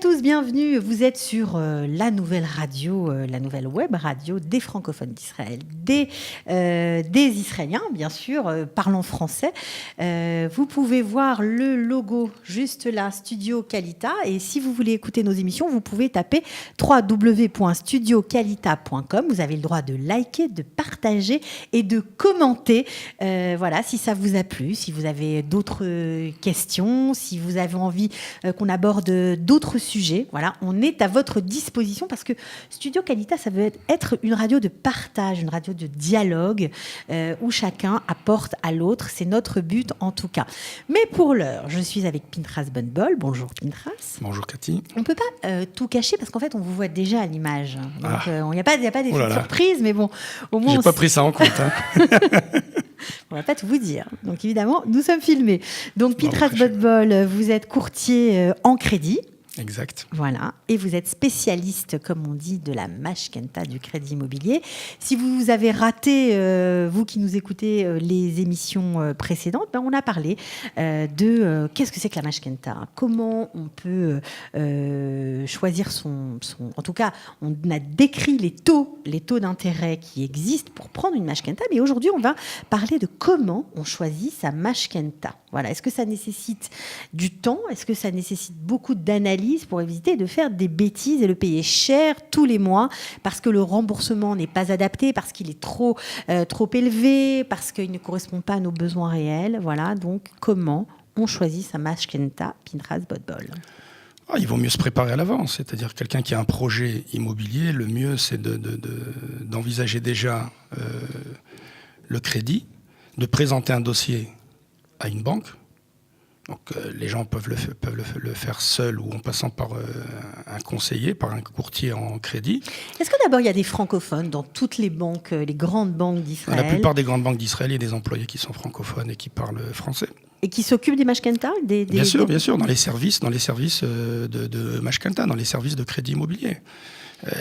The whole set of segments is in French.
tous, bienvenue. Vous êtes sur la nouvelle radio, la nouvelle web radio des francophones d'Israël, des Israéliens, bien sûr, parlant français. Vous pouvez voir le logo juste là, Studio Kalita. Et si vous voulez écouter nos émissions, vous pouvez taper www.studiokalita.com. Vous avez le droit de liker, de partager et de commenter. Voilà, si ça vous a plu, si vous avez d'autres questions, si vous avez envie qu'on aborde d'autres sujets, voilà, on est à votre disposition parce que Studio Kalita, ça veut être une radio de partage, une radio de dialogue où chacun apporte à l'autre. C'est notre but en tout cas. Mais pour l'heure, je suis avec Pinchas Benbol. Bonjour Pinchas. Bonjour Cathy. On ne peut pas tout cacher parce qu'en fait, on vous voit déjà à l'image. Donc, il n'y a pas d'effet de surprise, mais bon, au moins... J'ai pas pris ça en compte. Hein. On va pas tout vous dire. Donc évidemment, nous sommes filmés. Donc Pinchas Benbol, vous êtes courtier en crédit. Exact. Voilà. Et vous êtes spécialiste, comme on dit, de la mashkenta, du crédit immobilier. Si vous avez raté, vous qui nous écoutez, les émissions précédentes, on a parlé de qu'est-ce que c'est que la mashkenta, comment on peut choisir son... En tout cas, on a décrit les taux d'intérêt qui existent pour prendre une mashkenta. Mais aujourd'hui, on va parler de comment on choisit sa mashkenta. Voilà. Est-ce que ça nécessite du temps? Est-ce que ça nécessite beaucoup d'analyse pour éviter de faire des bêtises et le payer cher tous les mois parce que le remboursement n'est pas adapté, parce qu'il est trop élevé, parce qu'il ne correspond pas à nos besoins réels. Voilà, donc comment on choisit sa mashkenta, Pinchas Benbol? Il vaut mieux se préparer à l'avance, c'est-à-dire quelqu'un qui a un projet immobilier, le mieux c'est d'envisager déjà le crédit, de présenter un dossier à une banque. Donc les gens peuvent le faire seuls ou en passant par un conseiller, par un courtier en crédit. Est-ce que d'abord il y a des francophones dans toutes les banques, les grandes banques d'Israël? Dans la plupart des grandes banques d'Israël, il y a des employés qui sont francophones et qui parlent français. Et qui s'occupent des mashkenta? Bien sûr, dans les services de mashkenta, dans les services de crédit immobilier.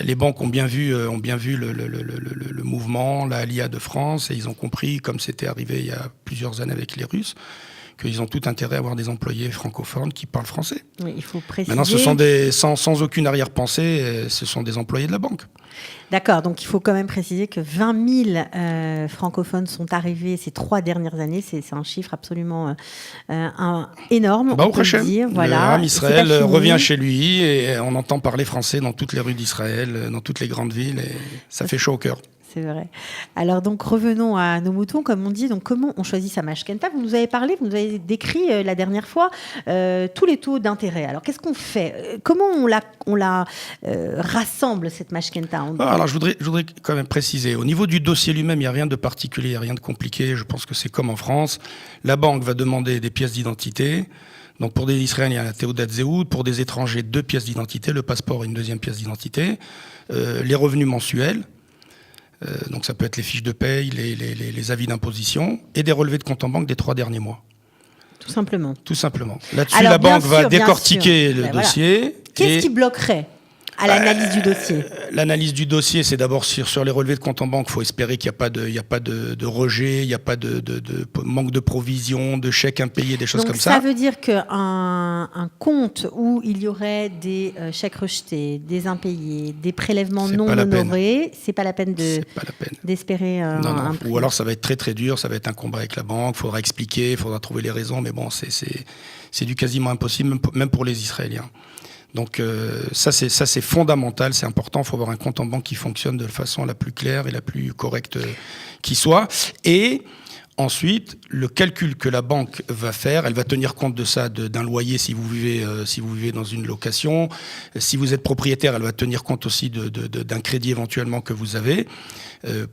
Les banques ont bien vu le mouvement, la Aliyah de France, et ils ont compris, comme c'était arrivé il y a plusieurs années avec les Russes, qu'ils ont tout intérêt à avoir des employés francophones qui parlent français. Oui, il faut préciser. Maintenant, ce sont sans aucune arrière-pensée, ce sont des employés de la banque. D'accord, donc il faut quand même préciser que 20 000 francophones sont arrivés ces 3 dernières années. C'est un chiffre absolument énorme, on peut le dire. Voilà. Le Ham Israël revient chez lui et on entend parler français dans toutes les rues d'Israël, dans toutes les grandes villes, et ça fait chaud au cœur. C'est vrai. Alors donc revenons à nos moutons, comme on dit. Donc comment on choisit sa mashkenta? Vous nous avez parlé, vous nous avez décrit la dernière fois tous les taux d'intérêt. Alors qu'est-ce qu'on fait? Comment on la rassemble cette mashkenta? Alors je voudrais quand même préciser. Au niveau du dossier lui-même, il n'y a rien de particulier, il n'y a rien de compliqué. Je pense que c'est comme en France. La banque va demander des pièces d'identité. Donc pour des Israéliens, il y a la Théodat Zéhout. Pour des étrangers, 2 pièces d'identité, le passeport et une deuxième pièce d'identité. Les revenus mensuels. Donc ça peut être les fiches de paye, les avis d'imposition et des relevés de compte en banque des 3 derniers mois. Tout simplement. Tout simplement. Là-dessus, la banque va décortiquer le dossier. Qu'est-ce qui bloquerait à l'analyse du dossier? L'analyse du dossier, c'est d'abord sur les relevés de compte en banque. Il faut espérer qu'il n'y a pas de rejet, il n'y a pas de manque de provision, de chèques impayés, des choses donc comme ça. Ça veut dire qu'un compte où il y aurait des chèques rejetés, des impayés, des prélèvements non honorés, c'est pas la peine d'espérer un prix. Ou alors ça va être très très dur, ça va être un combat avec la banque, il faudra expliquer, il faudra trouver les raisons, mais bon, c'est du quasiment impossible, même pour les Israéliens. Donc ça c'est fondamental, c'est important. Il faut avoir un compte en banque qui fonctionne de façon la plus claire et la plus correcte qui soit. Et ensuite, le calcul que la banque va faire, elle va tenir compte de ça, d'un loyer si vous vivez dans une location. Si vous êtes propriétaire, elle va tenir compte aussi d'un crédit éventuellement que vous avez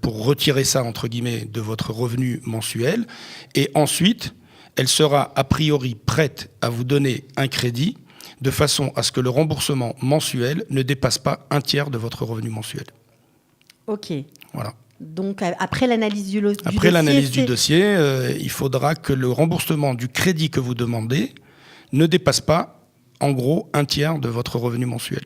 pour retirer ça entre guillemets de votre revenu mensuel. Et ensuite, elle sera a priori prête à vous donner un crédit de façon à ce que le remboursement mensuel ne dépasse pas 1/3 de votre revenu mensuel. Ok. Voilà. Donc après l'analyse du dossier... Après l'analyse du dossier, il faudra que le remboursement du crédit que vous demandez ne dépasse pas, en gros, 1/3 de votre revenu mensuel.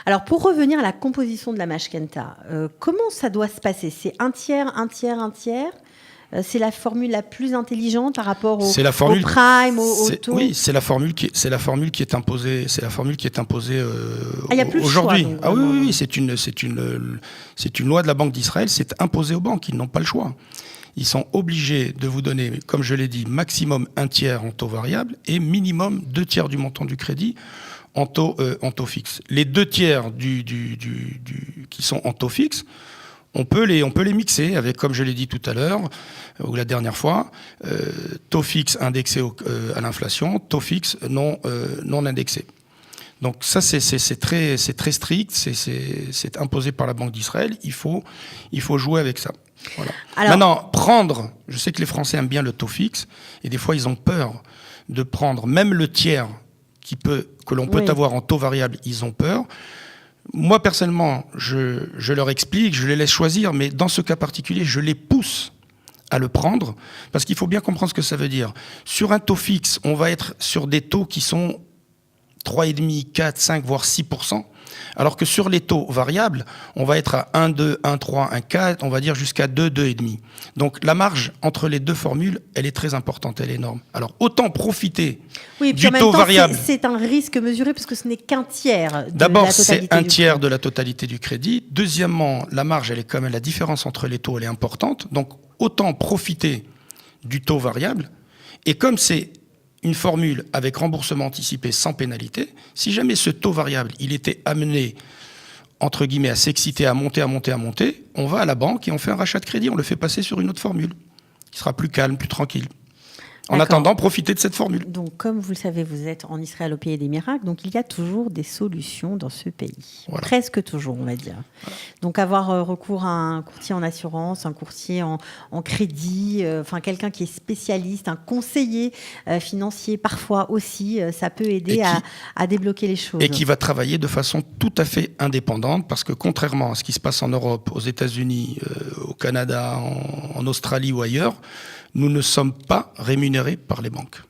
Alors pour revenir à la composition de la mashkenta, comment ça doit se passer? C'est 1/3, 1/3, 1/3? c'est la formule la plus intelligente par rapport au prime, au taux. Oui, c'est la formule qui est imposée. C'est la formule qui est imposée il y a plus aujourd'hui. de choix, Ah oui, c'est une loi de la Banque d'Israël. C'est imposé aux banques. Ils n'ont pas le choix. Ils sont obligés de vous donner, comme je l'ai dit, maximum 1/3 en taux variable et minimum 2/3 du montant du crédit en taux fixe. Les 2/3 qui sont en taux fixe, on peut les mixer avec, comme je l'ai dit tout à l'heure, ou la dernière fois, taux fixe indexé à l'inflation, taux fixe non indexé. Donc ça, c'est très strict, c'est imposé par la Banque d'Israël, il faut jouer avec ça. Voilà. Maintenant, je sais que les Français aiment bien le taux fixe, et des fois ils ont peur de prendre même le tiers que l'on peut avoir en taux variable, ils ont peur. Moi, personnellement, je leur explique, je les laisse choisir, mais dans ce cas particulier, je les pousse à le prendre, parce qu'il faut bien comprendre ce que ça veut dire. Sur un taux fixe, on va être sur des taux qui sont 3,5, 4, 5, voire 6%, alors que sur les taux variables, on va être à 1,2, 1,3, 1,4, on va dire jusqu'à 2, 2,5. Donc la marge entre les deux formules, elle est très importante, elle est énorme. Alors autant profiter du taux variable. C'est un risque mesuré parce que ce n'est qu'un tiers. D'abord, c'est un tiers de la totalité du crédit. Deuxièmement, la marge, elle est quand même, la différence entre les taux, elle est importante. Donc autant profiter du taux variable. Et comme c'est une formule avec remboursement anticipé sans pénalité, si jamais ce taux variable, il était amené, entre guillemets, à s'exciter, à monter, on va à la banque et on fait un rachat de crédit, on le fait passer sur une autre formule, qui sera plus calme, plus tranquille. En attendant, profitez de cette formule. Donc, comme vous le savez, vous êtes en Israël au pays des miracles, donc il y a toujours des solutions dans ce pays. Voilà. Presque toujours, on va dire. Voilà. Donc, avoir recours à un courtier en assurance, un courtier en crédit, quelqu'un qui est spécialiste, un conseiller financier, parfois aussi, ça peut aider à débloquer les choses. Et qui va travailler de façon tout à fait indépendante, parce que contrairement à ce qui se passe en Europe, aux États-Unis, au Canada, en Australie ou ailleurs, nous ne sommes pas rémunérés par les banques.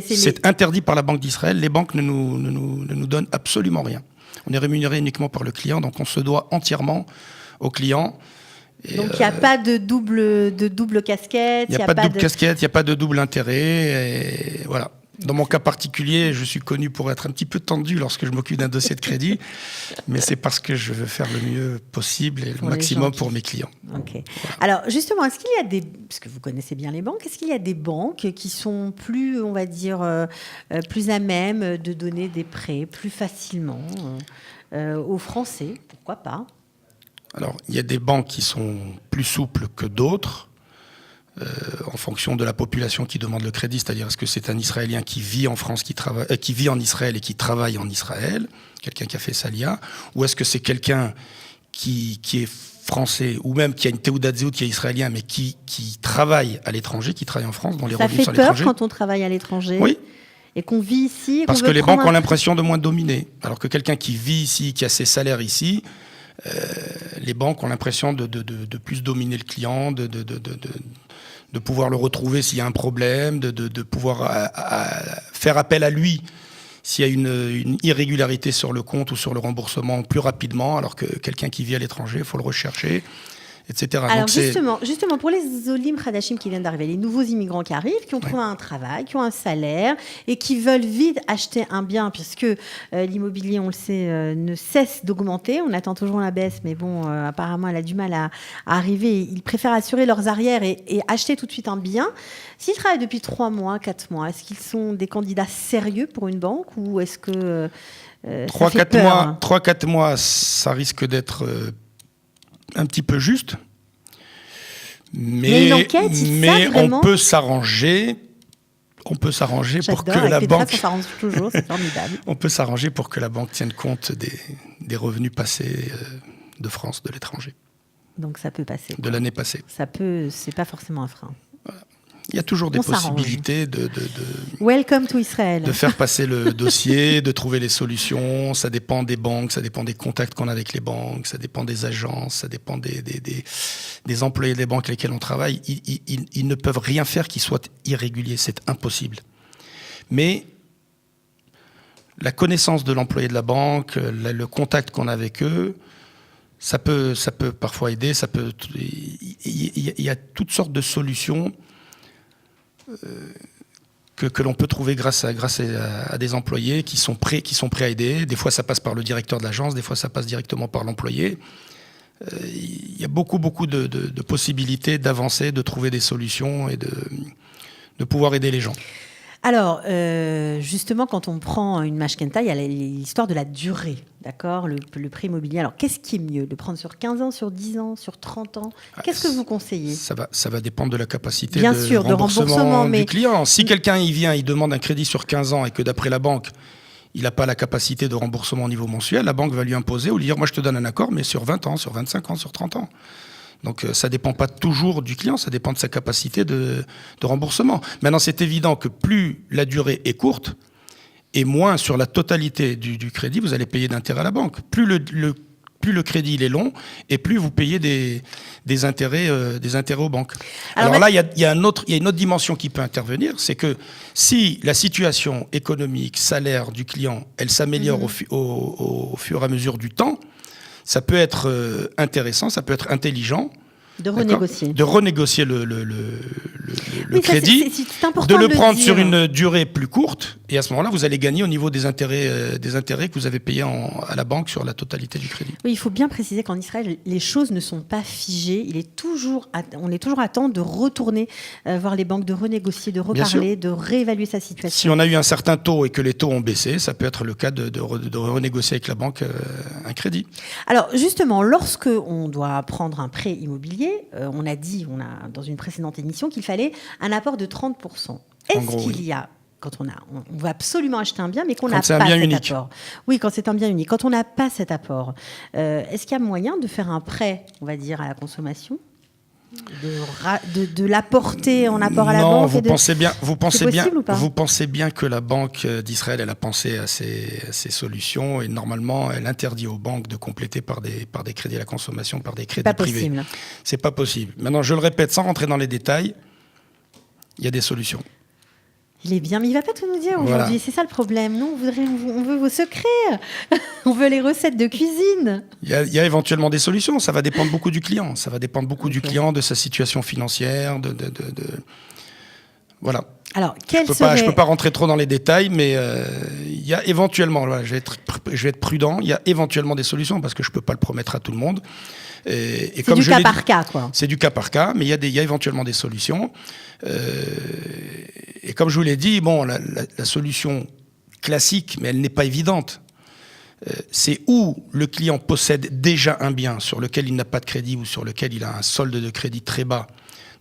C'est interdit par la Banque d'Israël. Les banques ne nous donnent absolument rien. On est rémunéré uniquement par le client, donc on se doit entièrement au client. Et donc il n'y a pas de double casquette. Il n'y a pas de double casquette, il n'y a pas de double intérêt. Et voilà. Dans mon cas particulier, je suis connu pour être un petit peu tendu lorsque je m'occupe d'un dossier de crédit, mais c'est parce que je veux faire le mieux possible et le maximum pour mes clients. Okay. Voilà. Alors justement, est-ce qu'il y a parce que vous connaissez bien les banques, est-ce qu'il y a des banques qui sont plus, on va dire, plus à même de donner des prêts plus facilement aux Français? Pourquoi pas? Alors, il y a des banques qui sont plus souples que d'autres. En fonction de la population qui demande le crédit, c'est-à-dire est-ce que c'est un Israélien qui vit en France, qui vit en Israël et qui travaille en Israël, quelqu'un qui a fait Salia, ou est-ce que c'est quelqu'un qui est français ou même qui a une Théoudat Zéhout, qui est israélien mais qui travaille à l'étranger, qui travaille en France, dont les revenus sont à l'étranger. Ça fait peur quand on travaille à l'étranger. Oui. Et qu'on vit ici. Parce que les banques ont l'impression de moins dominer, alors que quelqu'un qui vit ici, qui a ses salaires ici, les banques ont l'impression de plus dominer le client, de pouvoir le retrouver s'il y a un problème, de pouvoir faire appel à lui s'il y a une irrégularité sur le compte ou sur le remboursement plus rapidement, alors que quelqu'un qui vit à l'étranger, il faut le rechercher, etc. Alors donc justement, pour les Olim Hadashim qui viennent d'arriver, les nouveaux immigrants qui arrivent, qui ont trouvé un travail, qui ont un salaire et qui veulent vite acheter un bien, puisque l'immobilier, on le sait, ne cesse d'augmenter. On attend toujours la baisse, mais bon, apparemment, elle a du mal à arriver. Ils préfèrent assurer leurs arrières et acheter tout de suite un bien. S'ils travaillent depuis 3 mois, 4 mois, est-ce qu'ils sont des candidats sérieux pour une banque ou est-ce que 3-4 mois, ça risque d'être un petit peu juste, mais on peut s'arranger. On peut s'arranger pour que la banque. Ça s'arrange toujours, c'est formidable. On peut s'arranger pour que la banque tienne compte des revenus passés de France, de l'étranger. Donc ça peut passer. De l'année passée. Ça peut, c'est pas forcément un frein. Voilà. Il y a toujours des possibilités Welcome to Israël. De faire passer le dossier, de trouver les solutions. Ça dépend des banques, ça dépend des contacts qu'on a avec les banques, ça dépend des agences, ça dépend des employés des banques avec lesquels on travaille. Ils ne peuvent rien faire qui soit irrégulier, c'est impossible. Mais la connaissance de l'employé de la banque, le contact qu'on a avec eux, Ça peut parfois aider. Il y a toutes sortes de solutions que l'on peut trouver grâce à des employés qui sont prêts à aider. Des fois, ça passe par le directeur de l'agence, des fois, ça passe directement par l'employé. Il y a beaucoup de possibilités d'avancer, de trouver des solutions et de pouvoir aider les gens. Alors, justement, quand on prend une Mashkenta, il y a l'histoire de la durée, d'accord, le prêt immobilier. Alors, qu'est-ce qui est mieux, de prendre sur 15 ans, sur 10 ans, sur 30 ans? Qu'est-ce que vous conseillez? Ça va dépendre de la capacité de remboursement du client. Si quelqu'un il demande un crédit sur 15 ans et que d'après la banque, il n'a pas la capacité de remboursement au niveau mensuel, la banque va lui imposer ou lui dire « moi je te donne un accord, mais sur 20 ans, sur 25 ans, sur 30 ans ». Donc ça ne dépend pas toujours du client, ça dépend de sa capacité de remboursement. Maintenant, c'est évident que plus la durée est courte, et moins sur la totalité du crédit, vous allez payer d'intérêt à la banque. Plus le crédit il est long, et plus vous payez des intérêts aux banques. Alors là, il y a une autre dimension qui peut intervenir, c'est que si la situation économique, salaire du client, elle s'améliore au fur et à mesure du temps, ça peut être intéressant, ça peut être intelligent de renégocier le crédit, c'est important de le prendre dire. Sur une durée plus courte, et à ce moment-là, vous allez gagner au niveau des intérêts que vous avez payés à la banque sur la totalité du crédit. Oui, il faut bien préciser qu'en Israël, les choses ne sont pas figées. On est toujours à temps de retourner voir les banques, de renégocier, de reparler, de réévaluer sa situation. Si on a eu un certain taux et que les taux ont baissé, ça peut être le cas de renégocier avec la banque un crédit. Alors justement, lorsque on doit prendre un prêt immobilier, on a dit dans une précédente émission qu'il fallait un apport de 30%. Est-ce qu'il y a, quand on veut absolument acheter un bien, mais qu'on n'a pas cet apport. Oui, quand c'est un bien unique. Quand on n'a pas cet apport, est-ce qu'il y a moyen de faire un prêt, on va dire, à la consommation, de l'apporter en apport à la banque? Vous pensez bien que la Banque d'Israël, elle a pensé à ces solutions, et normalement, elle interdit aux banques de compléter par des crédits à la consommation, par des crédits privés. C'est pas possible. Maintenant, je le répète, sans rentrer dans les détails, il y a des solutions. Il est bien, mais il ne va pas tout nous dire aujourd'hui. Voilà. C'est ça le problème. Nous, on veut vos secrets. On veut les recettes de cuisine. Il y a éventuellement des solutions. Ça va dépendre beaucoup du client. Ça va dépendre beaucoup du client, de sa situation financière. Voilà. Alors, je peux pas rentrer trop dans les détails, mais il y a éventuellement, je vais être prudent, il y a éventuellement des solutions, parce que je ne peux pas le promettre à tout le monde. C'est du cas par cas, quoi. C'est du cas par cas, mais il y a éventuellement des solutions. Et comme je vous l'ai dit, la solution classique, mais elle n'est pas évidente, c'est où le client possède déjà un bien sur lequel il n'a pas de crédit ou sur lequel il a un solde de crédit très bas.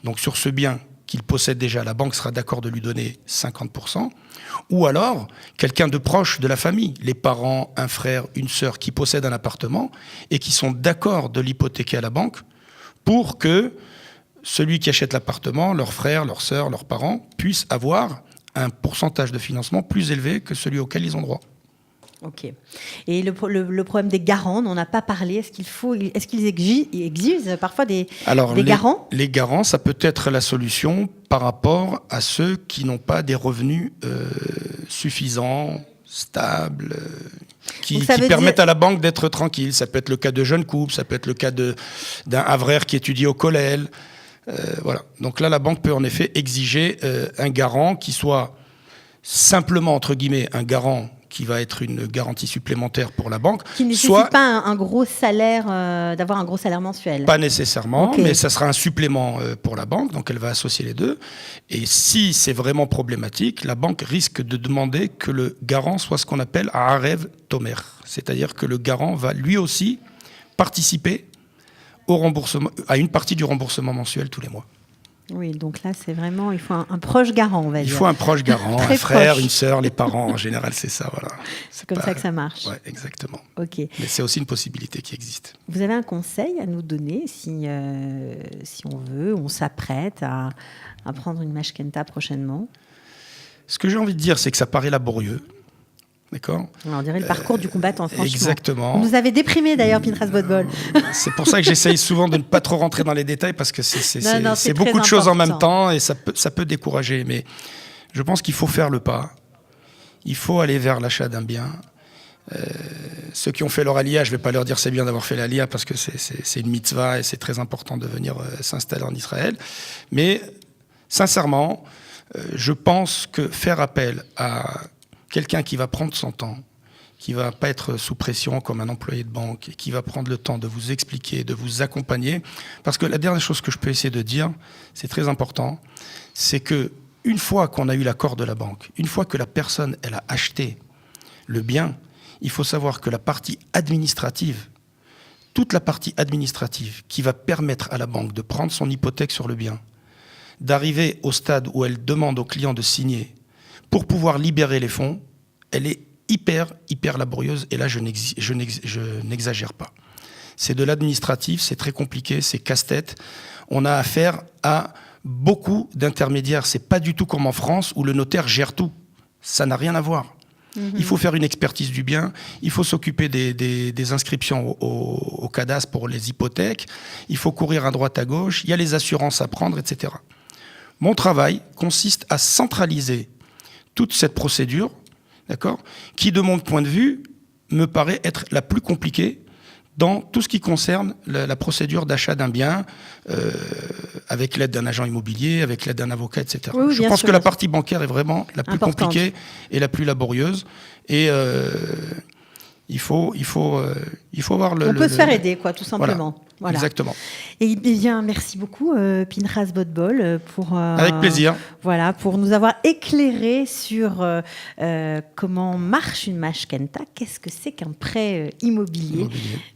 Donc sur ce bien qu'il possède déjà, la banque sera d'accord de lui donner 50%. Ou alors, quelqu'un de proche de la famille, les parents, un frère, une sœur qui possèdent un appartement et qui sont d'accord de l'hypothéquer à la banque pour que celui qui achète l'appartement, leur frère, leur sœur, leurs parents, puissent avoir un pourcentage de financement plus élevé que celui auquel ils ont droit. Ok. Et le problème des garants, on n'en a pas parlé. Est-ce qu'ils exigent parfois des garants ? Les garants, ça peut être la solution par rapport à ceux qui n'ont pas des revenus suffisants, stables, qui permettent à la banque d'être tranquille. Ça peut être le cas de jeunes couples, ça peut être le cas d'un havraire qui étudie au collège. Voilà. Donc là, la banque peut en effet exiger un garant qui soit simplement, entre guillemets, un garant qui va être une garantie supplémentaire pour la banque. Qui ne nécessite pas un gros salaire, d'avoir un gros salaire mensuel. Pas nécessairement, okay. Mais ça sera un supplément pour la banque, donc elle va associer les deux. Et si c'est vraiment problématique, la banque risque de demander que le garant soit ce qu'on appelle Arev Tomer, c'est-à-dire que le garant va lui aussi participer au remboursement, à une partie du remboursement mensuel tous les mois. Oui, donc là, c'est vraiment, il faut un proche garant, on va dire. Il faut un proche garant, un frère, une sœur, les parents, en général, c'est ça, voilà. C'est comme ça que ça marche. Oui, exactement. Ok. Mais c'est aussi une possibilité qui existe. Vous avez un conseil à nous donner si on veut, on s'apprête à prendre une Mashkenta prochainement? Ce que j'ai envie de dire, c'est que ça paraît laborieux. D'accord. On dirait le parcours du combattant, franchement. Exactement. Vous nous avez déprimés d'ailleurs, Pinchas Botbol. C'est pour ça que j'essaye souvent de ne pas trop rentrer dans les détails, parce que c'est beaucoup de choses en même temps et ça peut décourager. Mais je pense qu'il faut faire le pas. Il faut aller vers l'achat d'un bien. Ceux qui ont fait leur aliyah, je ne vais pas leur dire c'est bien d'avoir fait l'aliyah parce que c'est une mitzvah et c'est très important de venir s'installer en Israël. Mais sincèrement, je pense que faire appel à quelqu'un qui va prendre son temps, qui ne va pas être sous pression comme un employé de banque, et qui va prendre le temps de vous expliquer, de vous accompagner, parce que la dernière chose que je peux essayer de dire, c'est très important, c'est que une fois qu'on a eu l'accord de la banque, une fois que la personne elle a acheté le bien, il faut savoir que la partie administrative, toute la partie administrative qui va permettre à la banque de prendre son hypothèque sur le bien, d'arriver au stade où elle demande au client de signer pour pouvoir libérer les fonds, elle est hyper laborieuse. Et là, je n'exagère pas. C'est de l'administratif, c'est très compliqué, c'est casse-tête. On a affaire à beaucoup d'intermédiaires. C'est pas du tout comme en France où le notaire gère tout. Ça n'a rien à voir. Il faut faire une expertise du bien, il faut s'occuper des inscriptions au cadastre pour les hypothèques, il faut courir à droite à gauche, il y a les assurances à prendre, etc. Mon travail consiste à centraliser toute cette procédure, d'accord, qui, de mon point de vue, me paraît être la plus compliquée dans tout ce qui concerne la procédure d'achat d'un bien, avec l'aide d'un agent immobilier, avec l'aide d'un avocat, etc. Oui, je pense que la partie bancaire est vraiment la plus compliquée et la plus laborieuse. Et il faut voir le... On peut se faire aider, quoi, tout simplement. Voilà. Exactement. Et bien, merci beaucoup, Pinchas Botbol, pour... Avec plaisir. Voilà, pour nous avoir éclairé sur comment marche une mashkenta, qu'est-ce que c'est qu'un prêt immobilier.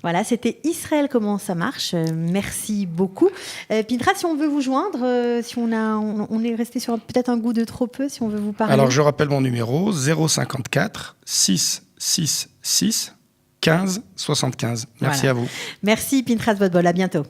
Voilà, c'était Israël, comment ça marche. Merci beaucoup. Pinchas, si on veut vous joindre, si on est resté sur peut-être un goût de trop peu, si on veut vous parler. Alors, je rappelle mon numéro, 054 666 15 75. Merci à vous. Merci Pinchas Botbol, à bientôt.